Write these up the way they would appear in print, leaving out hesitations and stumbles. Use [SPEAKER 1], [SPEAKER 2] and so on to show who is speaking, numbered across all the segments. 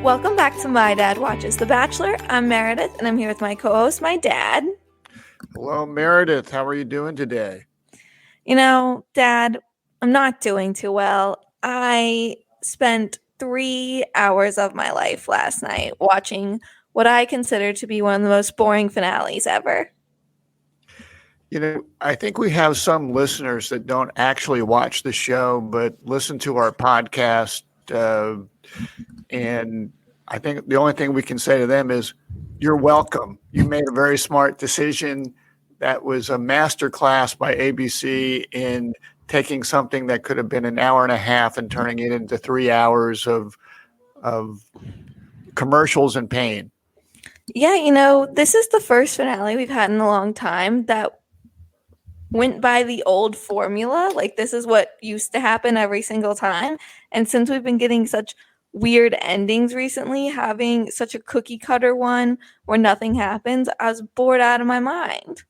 [SPEAKER 1] Welcome back to My Dad Watches The Bachelor. I'm Meredith, and I'm here with my co-host, my dad.
[SPEAKER 2] Hello, Meredith. How are you doing today?
[SPEAKER 1] You know, Dad, I'm not doing too well. I spent 3 hours of my life last night watching what I consider to be one of the most boring finales ever.
[SPEAKER 2] You know, I think we have some listeners that don't actually watch the show, but listen to our podcast. And I think the only thing we can say to them is, you're welcome. You made a very smart decision. That was a master class by ABC in taking something that could have been an hour and a half and turning it into 3 hours of commercials and pain.
[SPEAKER 1] Yeah, you know, this is the first finale we've had in a long time that went by the old formula. Like, this is what used to happen every single time. And since we've been getting such weird endings recently, having such a cookie cutter one where nothing happens, I was bored out of my mind.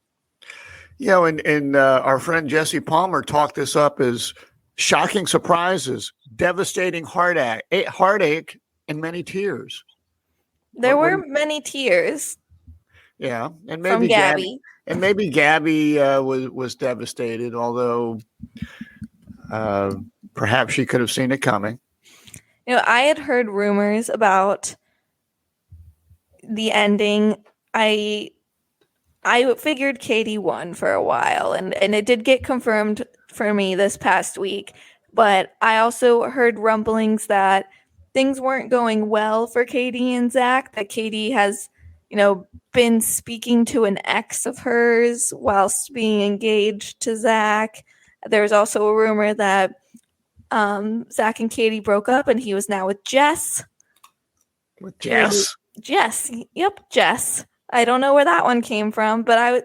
[SPEAKER 2] You know, and our friend Jesse Palmer talked this up as shocking surprises, devastating heartache, and many tears.
[SPEAKER 1] There were many tears.
[SPEAKER 2] Yeah, and
[SPEAKER 1] from
[SPEAKER 2] maybe
[SPEAKER 1] Gabby.
[SPEAKER 2] Gabby was devastated, although perhaps she could have seen it coming.
[SPEAKER 1] You know, I had heard rumors about the ending. I figured Katie won for a while, and it did get confirmed for me this past week. But I also heard rumblings that things weren't going well for Katie and Zach, that Katie has, you know, been speaking to an ex of hers whilst being engaged to Zach. There's also a rumor that Zach and Katie broke up and he was now with Jess.
[SPEAKER 2] With Jess?
[SPEAKER 1] Jess. Yep, Jess. I don't know where that one came from, but I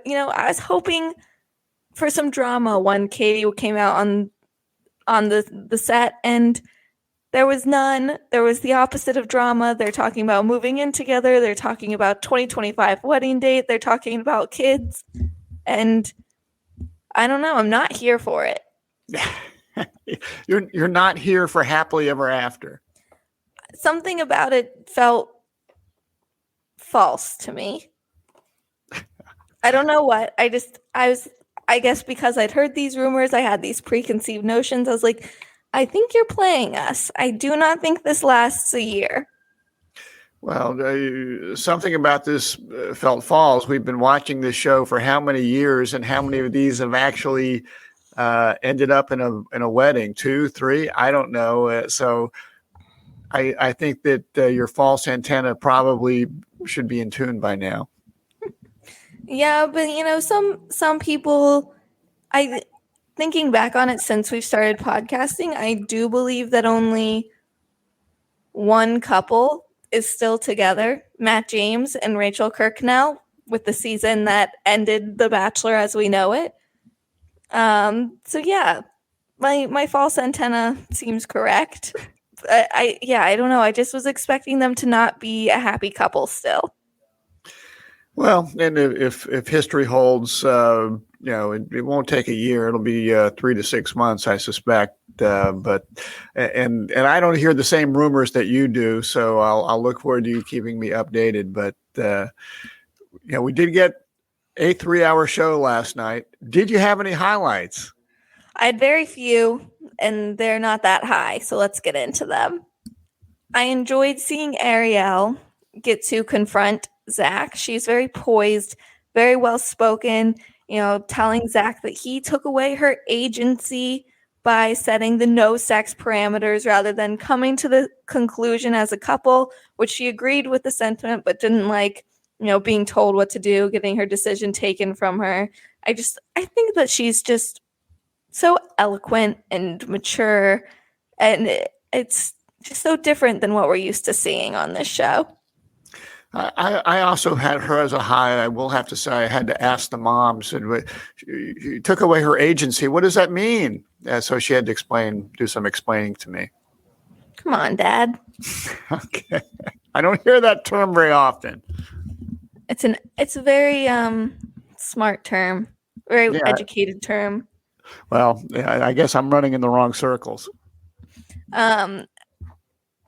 [SPEAKER 1] was hoping for some drama when Katie came out on the set, and there was none. There was the opposite of drama. They're talking about moving in together. They're talking about 2025 wedding date. They're talking about kids. And I don't know. I'm not here for it.
[SPEAKER 2] You're not here for happily ever after.
[SPEAKER 1] Something about it felt false to me. I don't know what. I guess because I'd heard these rumors, I had these preconceived notions. I was like, I think you're playing us. I do not think this lasts a year.
[SPEAKER 2] Well, something about this felt false. We've been watching this show for how many years, and how many of these have actually ended up in a wedding? 2, 3? I don't know. So I think that your false antenna probably should be in tune by now.
[SPEAKER 1] Yeah, but you know, some people, thinking back on it since we've started podcasting, I do believe that only one couple is still together, Matt James and Rachel Kirkconnell, with the season that ended The Bachelor as we know it. So yeah, my false antenna seems correct. I don't know. I just was expecting them to not be a happy couple still.
[SPEAKER 2] Well, and if history holds, you know, it won't take a year. It'll be 3 to 6 months, I suspect. But I don't hear the same rumors that you do, so I'll look forward to you keeping me updated. But you know, we did get a 3-hour show last night. Did you have any highlights?
[SPEAKER 1] I had very few, and they're not that high, so let's get into them. I enjoyed seeing Ariel get to confront Zach. She's very poised, very well spoken, you know, telling Zach that he took away her agency by setting the no sex parameters rather than coming to the conclusion as a couple, which she agreed with the sentiment but didn't like, you know, being told what to do, getting her decision taken from her. I think that she's just so eloquent and mature, and it's just so different than what we're used to seeing on this show.
[SPEAKER 2] I also had her as a high. I will have to say I had to ask the mom. Said, she took away her agency. What does that mean? So she had to do some explaining to me.
[SPEAKER 1] Come on, Dad.
[SPEAKER 2] Okay. I don't hear that term very often.
[SPEAKER 1] It's a very smart term, very educated term.
[SPEAKER 2] Well, I guess I'm running in the wrong circles.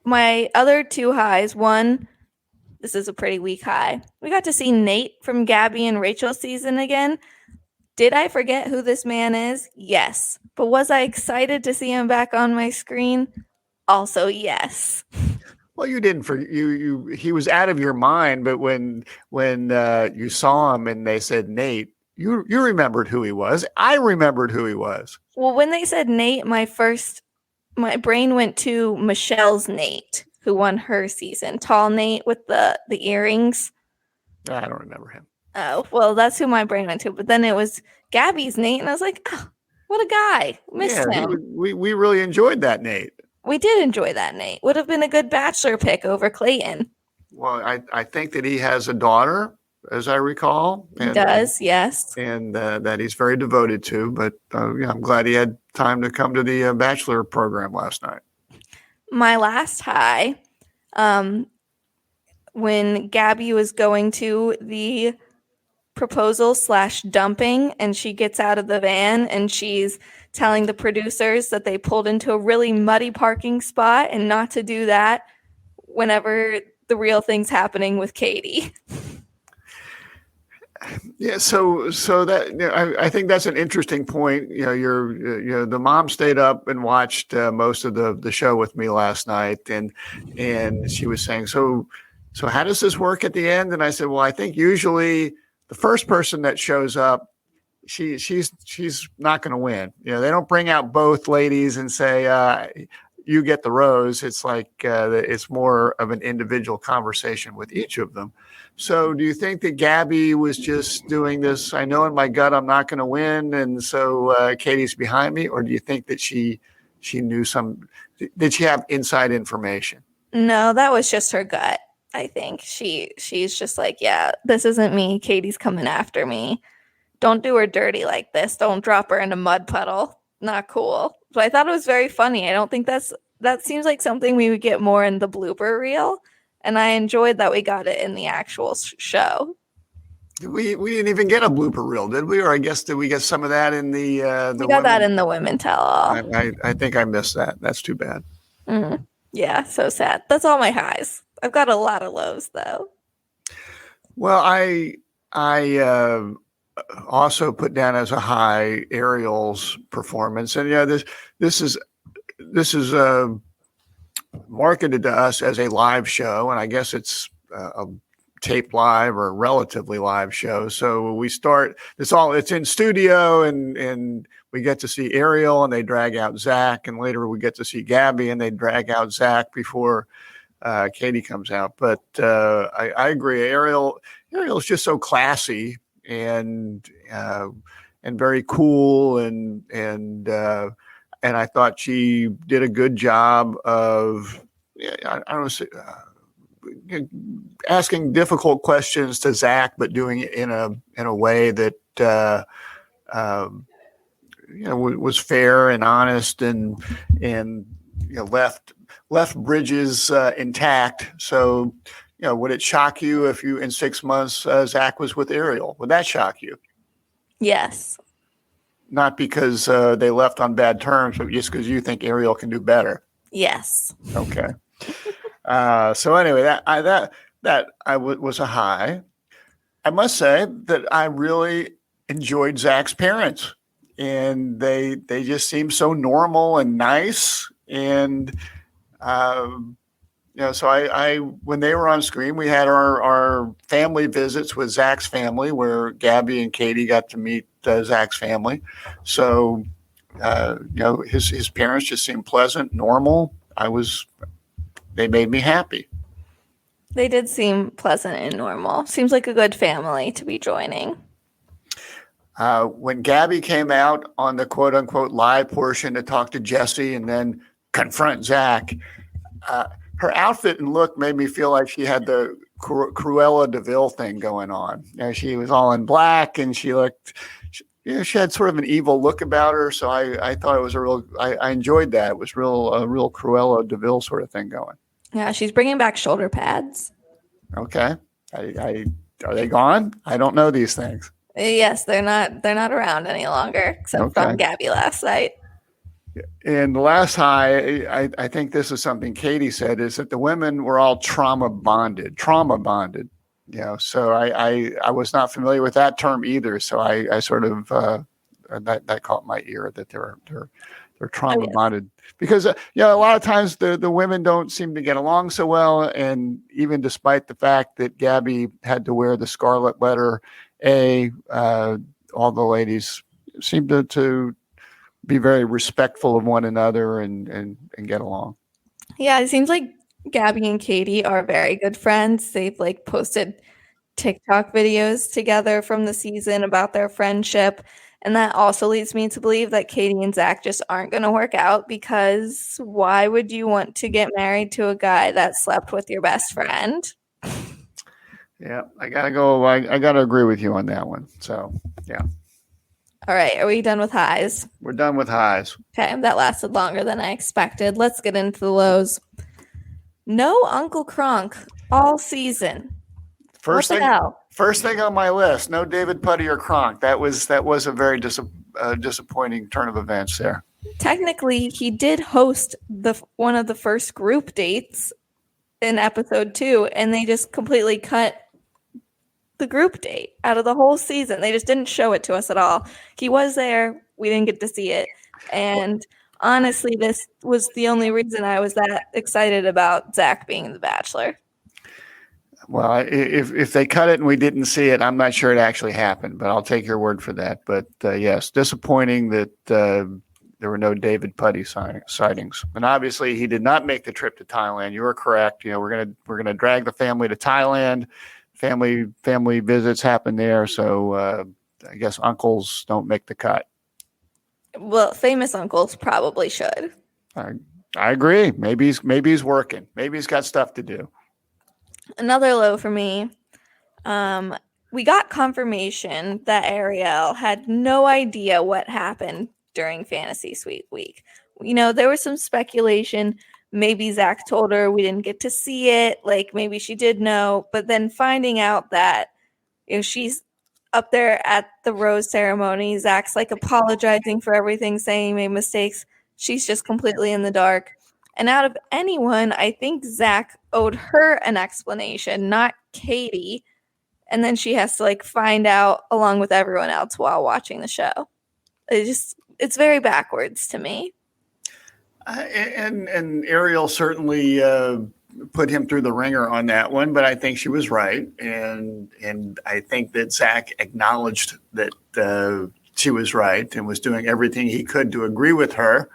[SPEAKER 1] My other two highs, one, this is a pretty weak high. We got to see Nate from Gabby and Rachel's season again. Did I forget who this man is? Yes. But was I excited to see him back on my screen? Also, yes.
[SPEAKER 2] Well, you didn't for you. He was out of your mind, but when you saw him and they said Nate, you remembered who he was. I remembered who he was.
[SPEAKER 1] Well, when they said Nate, my brain went to Michelle's Nate, who won her season. Tall Nate with the earrings.
[SPEAKER 2] I don't remember him.
[SPEAKER 1] Oh, well, that's who my brain went to. But then it was Gabby's Nate, and I was like, oh, what a guy. Missed him.
[SPEAKER 2] We really enjoyed that Nate.
[SPEAKER 1] We did enjoy that Nate. Would have been a good bachelor pick over Clayton.
[SPEAKER 2] Well, I think that he has a daughter, as I recall.
[SPEAKER 1] He does, yes.
[SPEAKER 2] And that he's very devoted to. But I'm glad he had time to come to the bachelor program last night.
[SPEAKER 1] My last high, when Gabby was going to the proposal/dumping and she gets out of the van and she's telling the producers that they pulled into a really muddy parking spot and not to do that whenever the real thing's happening with Katie.
[SPEAKER 2] Yeah, so that I think that's an interesting point. The mom stayed up and watched most of the show with me last night, and she was saying, so how does this work at the end? And I said, well, I think usually the first person that shows up, she's not going to win. They don't bring out both ladies and say you get the rose. It's like it's more of an individual conversation with each of them. So do you think that Gabby was just doing this? I know in my gut I'm not going to win, and so Katie's behind me. Or do you think that she knew did she have inside information?
[SPEAKER 1] No, that was just her gut. I think she's just like, yeah, this isn't me. Katie's coming after me. Don't do her dirty like this. Don't drop her in a mud puddle. Not cool. But I thought it was very funny. I don't think that seems like something we would get more in the blooper reel. And I enjoyed that we got it in the actual show.
[SPEAKER 2] We didn't even get a blooper reel, did we? Or I guess did we get some of that in the
[SPEAKER 1] we got that in the women tell all.
[SPEAKER 2] I think I missed that. That's too bad.
[SPEAKER 1] Mm-hmm. Yeah, so sad. That's all my highs. I've got a lot of lows though.
[SPEAKER 2] Well, I also put down as a high Ariel's performance, and this is marketed to us as a live show, and I guess it's a taped live or relatively live show. So we start. It's in studio, and we get to see Ariel, and they drag out Zach, and later we get to see Gabby, and they drag out Zach before Katie comes out. But I agree, Ariel's just so classy and very cool, and I thought she did a good job of I don't know, asking difficult questions to Zach, but doing it in a way that was fair and honest, and left bridges intact. So, would it shock you if in 6 months Zach was with Ariel? Would that shock you?
[SPEAKER 1] Yes.
[SPEAKER 2] Not because they left on bad terms, but just because you think Ariel can do better.
[SPEAKER 1] Yes.
[SPEAKER 2] Okay. So anyway, that was a high. I must say that I really enjoyed Zach's parents, and they just seemed so normal and nice. And so I when they were on screen, we had our family visits with Zach's family, where Gabby and Katie got to meet Zach's family. So his parents just seemed pleasant, normal. They made me happy.
[SPEAKER 1] They did seem pleasant and normal. Seems like a good family to be joining.
[SPEAKER 2] When Gabby came out on the quote unquote live portion to talk to Jesse and then confront Zach, her outfit and look made me feel like she had the Cruella DeVille thing going on. She was all in black, and she looked, she had sort of an evil look about her. So I thought it was I enjoyed that. It was a real Cruella DeVille sort of thing going.
[SPEAKER 1] Yeah, she's bringing back shoulder pads.
[SPEAKER 2] Okay. Are they gone? I don't know these things.
[SPEAKER 1] Yes, they're not around any longer, except on Gabby last night.
[SPEAKER 2] And the last high, I think this is something Katie said, is that the women were all trauma bonded. So I was not familiar with that term either. So I sort of that caught my ear that they're trauma bonded because a lot of times the women don't seem to get along so well, and even despite the fact that Gabby had to wear the scarlet letter A, all the ladies seem to be very respectful of one another and get along.
[SPEAKER 1] Yeah, it seems like Gabby and Katie are very good friends. They've like posted TikTok videos together from the season about their friendship. And that also leads me to believe that Katie and Zach just aren't going to work out, because why would you want to get married to a guy that slept with your best friend?
[SPEAKER 2] Yeah, I gotta go. I gotta agree with you on that one. So, yeah.
[SPEAKER 1] All right, are we done with highs?
[SPEAKER 2] We're done with highs.
[SPEAKER 1] Okay, that lasted longer than I expected. Let's get into the lows. No Uncle Kronk all season.
[SPEAKER 2] First thing on my list. No David Puddy or Kronk. That was a very disappointing turn of events there.
[SPEAKER 1] Technically, he did host one of the first group dates in episode 2, and they just completely cut the group date out of the whole season. They just didn't show it to us at all. He was there. We didn't get to see it. And honestly, this was the only reason I was that excited about Zach being The Bachelor.
[SPEAKER 2] Well, if they cut it and we didn't see it, I'm not sure it actually happened, but I'll take your word for that. But yes, disappointing that there were no David Puddy sightings. And obviously, he did not make the trip to Thailand. You are correct. We're gonna drag the family to Thailand. Family visits happen there, so I guess uncles don't make the cut.
[SPEAKER 1] Well, famous uncles probably should.
[SPEAKER 2] I agree. Maybe he's working. Maybe he's got stuff to do.
[SPEAKER 1] Another low for me. We got confirmation that Ariel had no idea what happened during Fantasy Suite Week. There was some speculation. Maybe Zach told her, we didn't get to see it. Like, maybe she did know. But then finding out that she's up there at the rose ceremony, Zach's like apologizing for everything, saying he made mistakes. She's just completely in the dark. And out of anyone, I think Zach owed her an explanation, not Katie. And then she has to like find out along with everyone else while watching the show. It's very backwards to me.
[SPEAKER 2] And Ariel certainly put him through the ringer on that one, but I think she was right, and I think that Zach acknowledged that she was right and was doing everything he could to agree with her.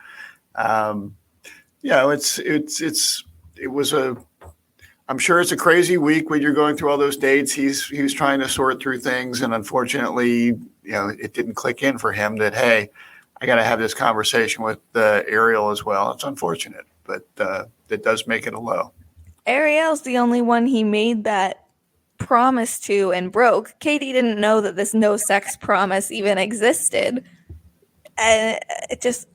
[SPEAKER 2] I'm sure it's a crazy week when you're going through all those dates. He was trying to sort through things, and unfortunately, it didn't click in for him that, hey, I got to have this conversation with Ariel as well. It's unfortunate, but that does make it a low.
[SPEAKER 1] Ariel's the only one he made that promise to and broke. Katie didn't know that this no sex promise even existed. And it just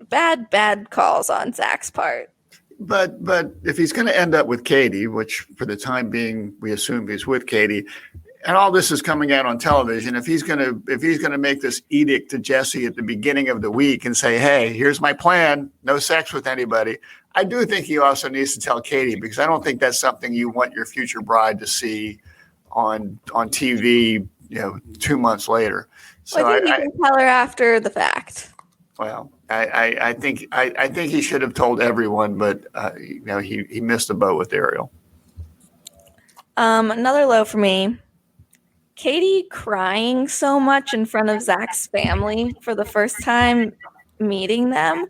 [SPEAKER 1] bad calls on Zach's part.
[SPEAKER 2] But if he's going to end up with Katie, which for the time being we assume he's with Katie, and all this is coming out on television, if he's going to make this edict to Jesse at the beginning of the week and say, hey, here's my plan, no sex with anybody, I do think he also needs to tell Katie, because I don't think that's something you want your future bride to see on TV, 2 months later. So
[SPEAKER 1] I think you can tell her after the fact.
[SPEAKER 2] Well, I think he should have told everyone, but he missed the boat with Ariel.
[SPEAKER 1] Another low for me. Katie crying so much in front of Zach's family for the first time meeting them.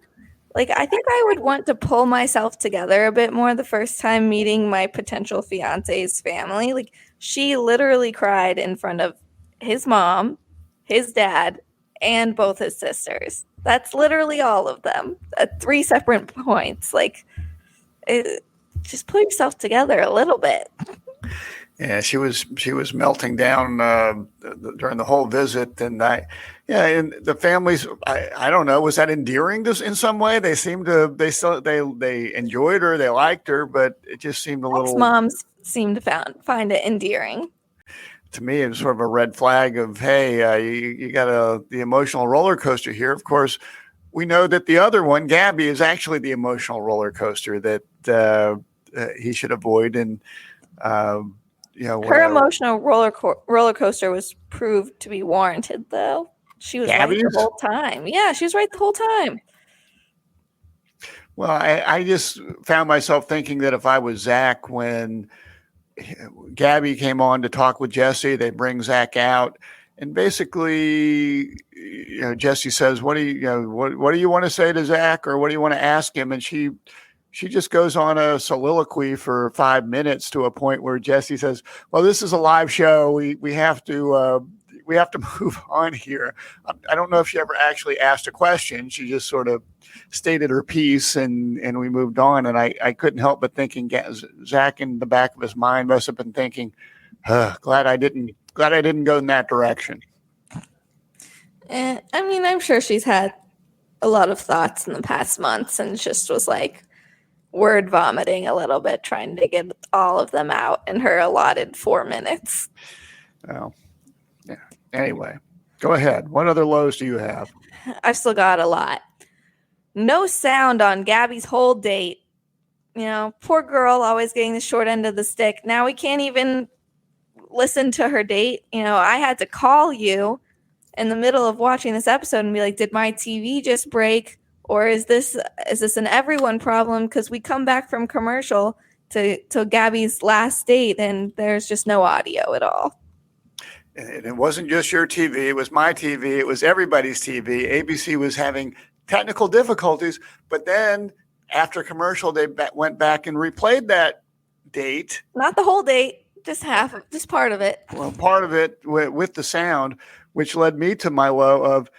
[SPEAKER 1] Like, I think I would want to pull myself together a bit more the first time meeting my potential fiance's family. Like, she literally cried in front of his mom, his dad, and both his sisters. That's literally all of them at 3 separate points. Like, just pull yourself together a little bit.
[SPEAKER 2] Yeah, she was melting down during the whole visit, and and the families. I don't know. Was that endearing in some way? They seemed to. They enjoyed her. They liked her, but it just seemed a little.
[SPEAKER 1] Moms seemed to find it endearing.
[SPEAKER 2] To me, it was sort of a red flag of, hey, you got the emotional roller coaster here. Of course, we know that the other one, Gabby, is actually the emotional roller coaster that he should avoid. And
[SPEAKER 1] her emotional roller coaster was proved to be warranted, though. She was right the whole time. Yeah, she was right the whole time.
[SPEAKER 2] Well, I just found myself thinking that if I was Zach, when Gabby came on to talk with Jesse, they bring Zach out, and basically, Jesse says, "What do you want to say to Zach, or what do you want to ask him?" And she just goes on a soliloquy for 5 minutes to a point where Jesse says, "Well, this is a live show. We have to move on here." I don't know if she ever actually asked a question. She just sort of stated her piece, and we moved on. And I couldn't help but thinking, Zach in the back of his mind must have been thinking, glad I didn't go in that direction.
[SPEAKER 1] I mean, I'm sure she's had a lot of thoughts in the past months and just was like word vomiting a little bit, trying to get all of them out in her allotted 4 minutes.
[SPEAKER 2] Well, yeah. Anyway, go ahead. What other lows do you have?
[SPEAKER 1] I've still got a lot. No sound on Gabby's whole date. Poor girl, always getting the short end of the stick. Now we can't even listen to her date. I had to call you in the middle of watching this episode and be like, did my TV just break? Or is this an everyone problem? Because we come back from commercial to Gabby's last date and there's just no audio at all.
[SPEAKER 2] And it wasn't just your TV. It was my TV. It was everybody's TV. ABC was having technical difficulties, but then after commercial, they went back and replayed that date.
[SPEAKER 1] Not the whole date, just part of it.
[SPEAKER 2] Well, part of it with the sound, which led me to my low of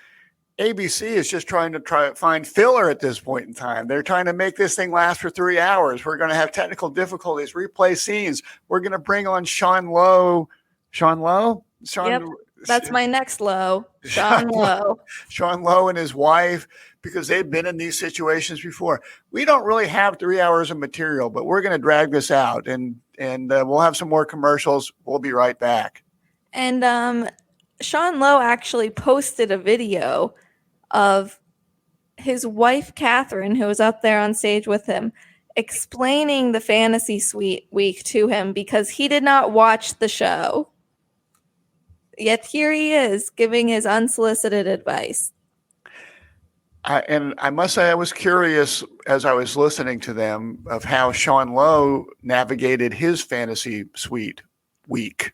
[SPEAKER 2] ABC is just trying to find filler at this point in time. They're trying to make this thing last for 3 hours. We're going to have technical difficulties, replay scenes. We're going to bring on Sean Lowe.
[SPEAKER 1] Yep, that's my next low. Sean Lowe.
[SPEAKER 2] Sean Lowe and his wife, because they've been in these situations before. We don't really have 3 hours of material, but we're going to drag this out, and we'll have some more commercials. We'll be right back.
[SPEAKER 1] And Sean Lowe actually posted a video of his wife, Catherine, who was up there on stage with him, explaining the Fantasy Suite week to him because he did not watch the show. Yet here he is giving his unsolicited advice.
[SPEAKER 2] And I must say, I was curious as I was listening to them of how Sean Lowe navigated his Fantasy Suite week.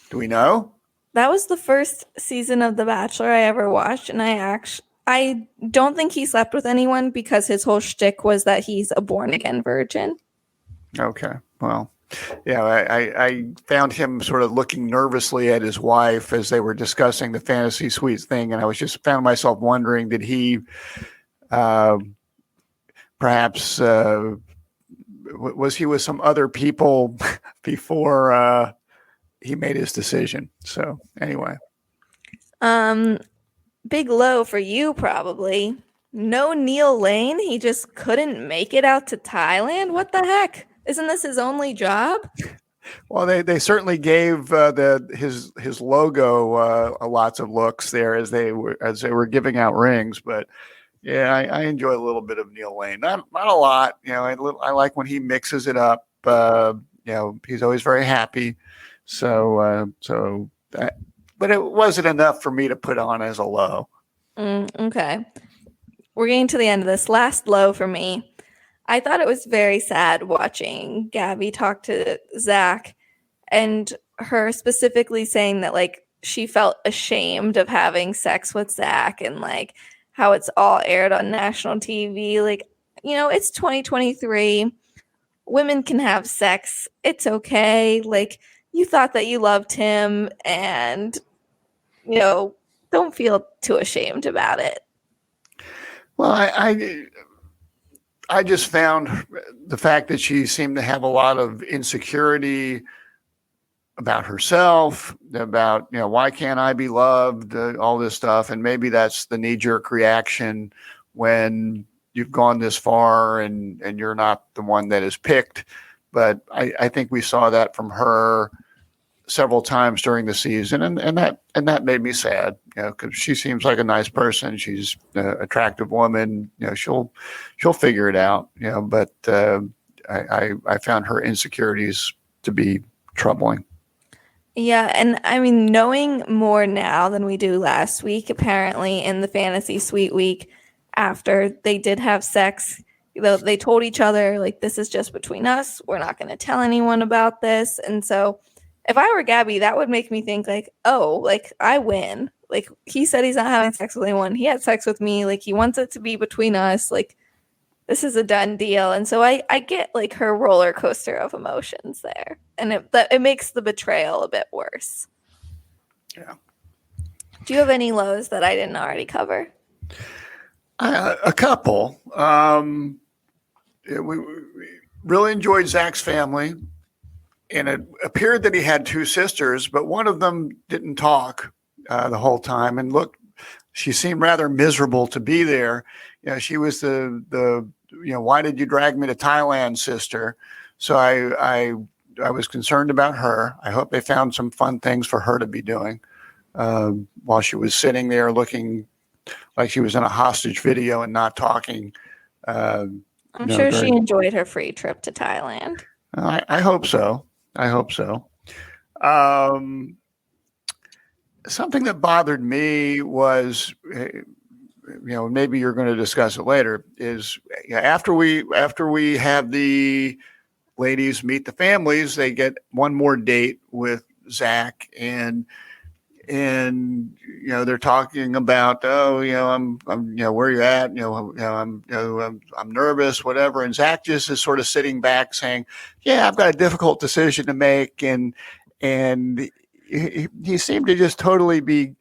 [SPEAKER 2] Do we know?
[SPEAKER 1] That was the first season of The Bachelor I ever watched, and I don't think he slept with anyone because his whole shtick was that he's a born-again virgin.
[SPEAKER 2] Okay, well, yeah, I found him sort of looking nervously at his wife as they were discussing the Fantasy Suites thing, and I found myself wondering, did he perhaps was he with some other people before he made his decision? So anyway,
[SPEAKER 1] big low for you probably. No Neil Lane. He just couldn't make it out to Thailand. What the heck? Isn't this his only job?
[SPEAKER 2] Well, they certainly gave his logo lots of looks there as they were giving out rings. But yeah, I enjoy a little bit of Neil Lane. Not a lot. I like when he mixes it up. He's always very happy. But it wasn't enough for me to put on as a low.
[SPEAKER 1] Okay. We're getting to the end of this. Last low for me. I thought it was very sad watching Gabby talk to Zach and her specifically saying that she felt ashamed of having sex with Zach and how it's all aired on national TV. It's 2023. Women can have sex. It's okay. You thought that you loved him and, don't feel too ashamed about it.
[SPEAKER 2] Well, I just found the fact that she seemed to have a lot of insecurity about herself, about, why can't I be loved, all this stuff. And maybe that's the knee-jerk reaction when you've gone this far and you're not the one that is picked. But I think we saw that from her several times during the season, and that made me sad, because she seems like a nice person. She's an attractive woman. She'll figure it out. But I found her insecurities to be troubling.
[SPEAKER 1] Yeah, and I mean, knowing more now than we do last week, apparently in the fantasy suite week after they did have sex, they told each other, like, this is just between us. We're not going to tell anyone about this. And so if I were Gabby, that would make me think, like, oh, like, I win. Like, he said he's not having sex with anyone. He had sex with me. Like, he wants it to be between us. Like, this is a done deal. And so I get, like, her roller coaster of emotions there. And it makes the betrayal a bit worse.
[SPEAKER 2] Yeah.
[SPEAKER 1] Do you have any lows that I didn't already cover?
[SPEAKER 2] A couple. We really enjoyed Zach's family. And it appeared that he had two sisters, but one of them didn't talk the whole time. And look, she seemed rather miserable to be there. She was the why did you drag me to Thailand, sister? So I was concerned about her. I hope they found some fun things for her to be doing while she was sitting there looking like she was in a hostage video and not talking.
[SPEAKER 1] I'm sure she enjoyed her free trip to Thailand.
[SPEAKER 2] I hope so. Something that bothered me was, maybe you're going to discuss it later, is after we have the ladies meet the families, they get one more date with Zach, and they're talking about, I'm where you at, I'm nervous, whatever, and Zach just is sort of sitting back saying, yeah, I've got a difficult decision to make, and he seemed to just totally be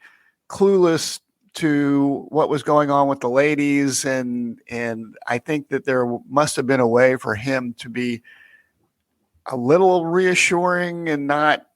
[SPEAKER 2] clueless to what was going on with the ladies, and I think that there must have been a way for him to be a little reassuring and not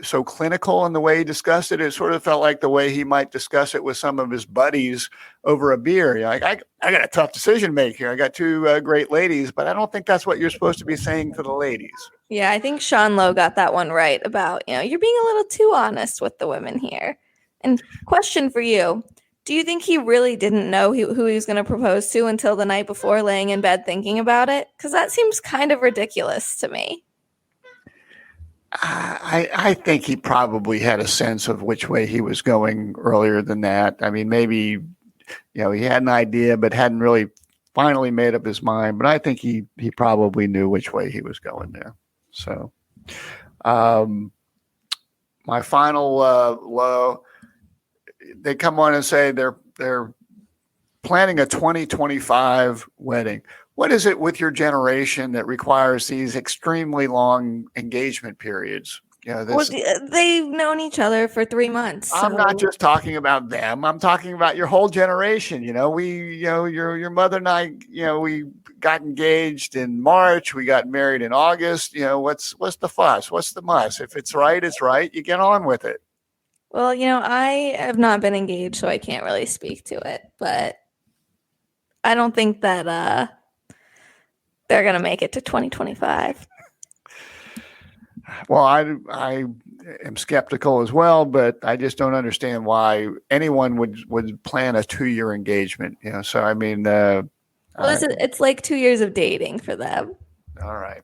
[SPEAKER 2] so clinical in the way he discussed it. It sort of felt like the way he might discuss it with some of his buddies over a beer. Like, I got a tough decision to make here. I got two great ladies, but I don't think that's what you're supposed to be saying to the ladies.
[SPEAKER 1] Yeah, I think Sean Lowe got that one right about, you're being a little too honest with the women here. And question for you. Do you think he really didn't know who he was going to propose to until the night before, laying in bed thinking about it? Because that seems kind of ridiculous to me.
[SPEAKER 2] I think he probably had a sense of which way he was going earlier than that. I mean, maybe, he had an idea, but hadn't really finally made up his mind. But I think he probably knew which way he was going there. So my final low, they come on and say they're planning a 2025 wedding. What is it with your generation that requires these extremely long engagement periods?
[SPEAKER 1] They've known each other for 3 months. So.
[SPEAKER 2] I'm not just talking about them. I'm talking about your whole generation. Your mother and I, we got engaged in March. We got married in August. What's the fuss? What's the muss? If it's right, it's right. You get on with it.
[SPEAKER 1] Well, I have not been engaged, so I can't really speak to it. But I don't think that they're going to make it to 2025.
[SPEAKER 2] Well, I am skeptical as well, but I just don't understand why anyone would plan a 2-year engagement. So I mean, well,
[SPEAKER 1] it's like 2 years of dating for them.
[SPEAKER 2] All right.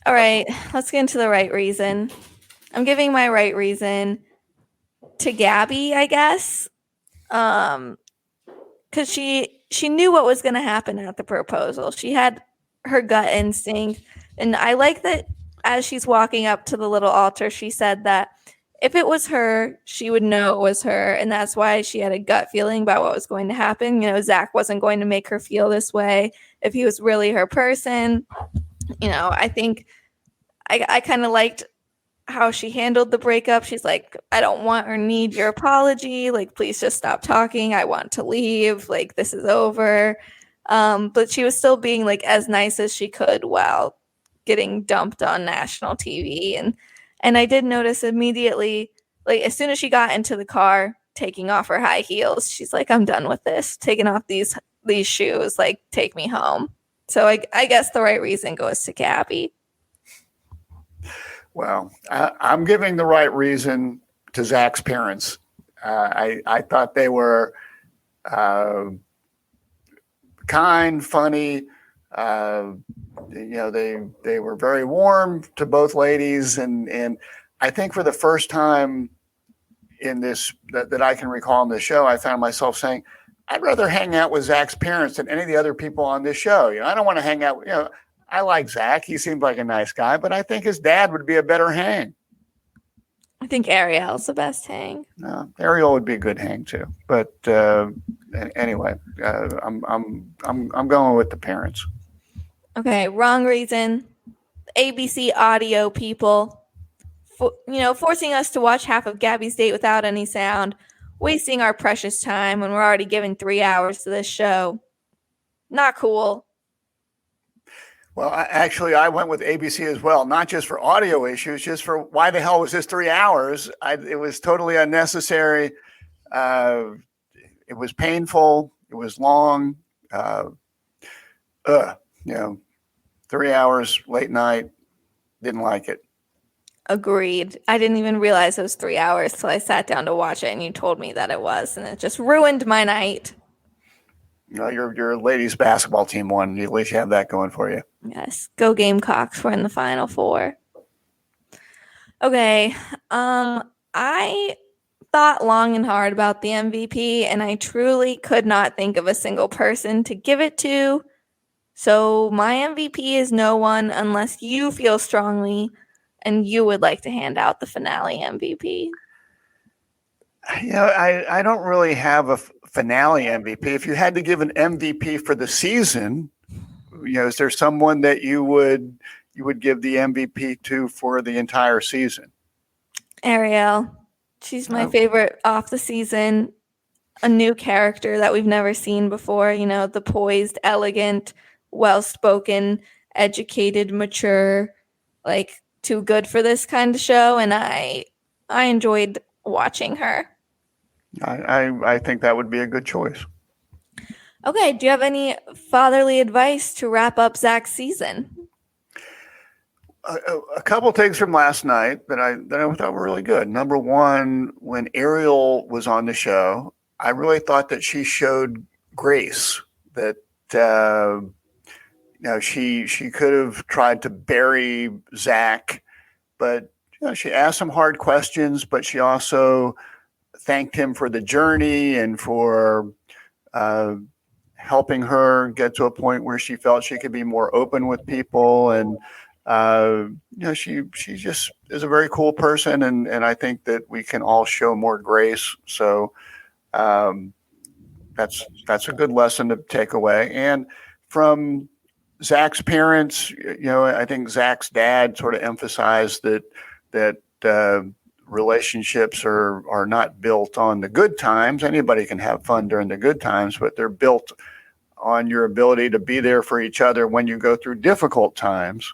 [SPEAKER 1] Let's get into the right reason. I'm giving my right reason to Gabby, I guess, because she knew what was going to happen at the proposal. She had her gut instinct, and I like that. As she's walking up to the little altar, she said that if it was her, she would know it was her. And that's why she had a gut feeling about what was going to happen. Zach wasn't going to make her feel this way if he was really her person. I think I kind of liked how she handled the breakup. She's like, I don't want or need your apology. Like, please just stop talking. I want to leave. Like, this is over. But she was still being like as nice as she could while getting dumped on national TV. And I did notice immediately, like as soon as she got into the car, taking off her high heels, she's like, I'm done with this, taking off these shoes, like, take me home. So I guess the right reason goes to Gabby.
[SPEAKER 2] Well, I'm giving the right reason to Zach's parents. I thought they were kind, funny. They were very warm to both ladies, and I think for the first time in this that I can recall in the show, I found myself saying, I'd rather hang out with Zach's parents than any of the other people on this show. I don't want to hang out. I like Zach. He seemed like a nice guy, but I think his dad would be a better hang.
[SPEAKER 1] I think Ariel's the best hang.
[SPEAKER 2] No, Ariel would be a good hang too. But anyway, I'm going with the parents.
[SPEAKER 1] Okay, wrong reason. ABC audio people, forcing us to watch half of Gabby's date without any sound, wasting our precious time when we're already giving 3 hours to this show. Not cool.
[SPEAKER 2] Well, I went with ABC as well, not just for audio issues, just for why the hell was this 3 hours? It was totally unnecessary. It was painful. It was long. 3 hours, late night. Didn't like it.
[SPEAKER 1] Agreed. I didn't even realize it was 3 hours till I sat down to watch it and you told me that it was, and it just ruined my night.
[SPEAKER 2] Your ladies basketball team won. At least you have that going for you.
[SPEAKER 1] Yes. Go Gamecocks. We're in the Final Four. Okay. I thought long and hard about the MVP, and I truly could not think of a single person to give it to. So my MVP is no one unless you feel strongly and you would like to hand out the finale MVP.
[SPEAKER 2] I don't really have a finale MVP. If you had to give an MVP for the season, is there someone that you would give the MVP to for the entire season?
[SPEAKER 1] Ariel. She's my favorite off the season. A new character that we've never seen before. The poised, elegant, well-spoken, educated, mature, too good for this kind of show. And I enjoyed watching her.
[SPEAKER 2] I think that would be a good choice.
[SPEAKER 1] Okay, do you have any fatherly advice to wrap up Zach's season?
[SPEAKER 2] A couple things from last night that I thought were really good. Number one, when Ariel was on the show, I really thought that she showed grace. That she could have tried to bury Zach, but she asked some hard questions. But she also thanked him for the journey and for helping her get to a point where she felt she could be more open with people. And she just is a very cool person, and I think that we can all show more grace. So that's a good lesson to take away. And from Zach's parents, I think Zach's dad sort of emphasized that relationships are not built on the good times. Anybody can have fun during the good times, but they're built on your ability to be there for each other when you go through difficult times.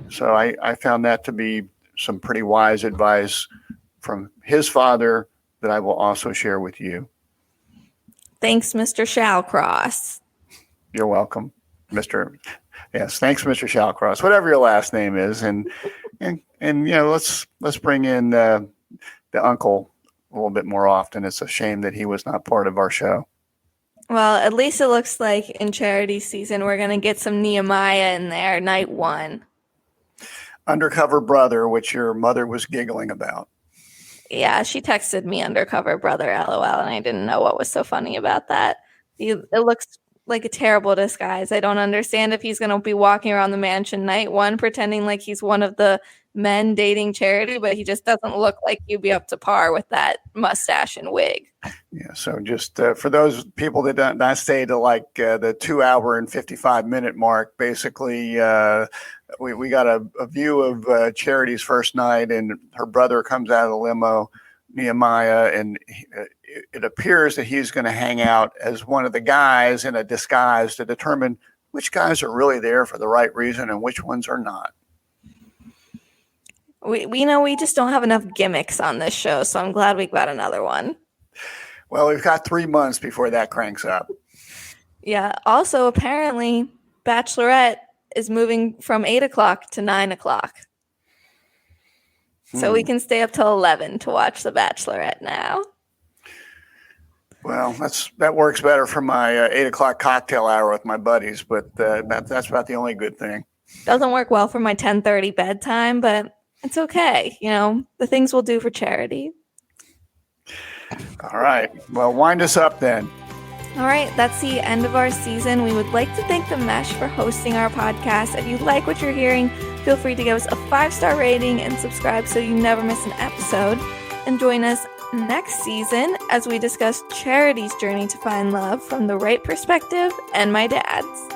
[SPEAKER 2] So I found that to be some pretty wise advice from his father that I will also share with you.
[SPEAKER 1] Thanks, Mr. Shallcross.
[SPEAKER 2] You're welcome, Mr. Yes, thanks, Mr. Shallcross, whatever your last name is. And let's bring in the uncle a little bit more often. It's a shame that he was not part of our show.
[SPEAKER 1] Well, at least it looks like in charity season, we're going to get some Nehemiah in there, night one.
[SPEAKER 2] Undercover brother, which your mother was giggling about.
[SPEAKER 1] Yeah, she texted me undercover brother, LOL, and I didn't know what was so funny about that. It looks like a terrible disguise. I don't understand if he's going to be walking around the mansion night one pretending like he's one of the men dating Charity, but he just doesn't look like you'd be up to par with that mustache and wig.
[SPEAKER 2] Yeah, so just for those people that don't not stay to the 2 hour and 55-minute mark, basically we got a view of Charity's first night, and her brother comes out of the limo, Nehemiah, and it appears that he's going to hang out as one of the guys in a disguise to determine which guys are really there for the right reason and which ones are not.
[SPEAKER 1] We just don't have enough gimmicks on this show, so I'm glad we got another one.
[SPEAKER 2] Well, we've got 3 months before that cranks up.
[SPEAKER 1] Yeah. Also, apparently, Bachelorette is moving from 8 o'clock to 9 o'clock. So we can stay up till 11 to watch The Bachelorette now.
[SPEAKER 2] Well, that works better for my 8 o'clock cocktail hour with my buddies, but that's about the only good thing.
[SPEAKER 1] Doesn't work well for my 10:30 bedtime, but it's okay. You know, the things we'll do for charity.
[SPEAKER 2] All right. Well, wind us up then.
[SPEAKER 1] All right, that's the end of our season. We would like to thank The Mesh for hosting our podcast. If you like what you're hearing, feel free to give us a 5-star rating and subscribe so you never miss an episode. And join us next season as we discuss Charity's journey to find love from the right perspective and my dad's.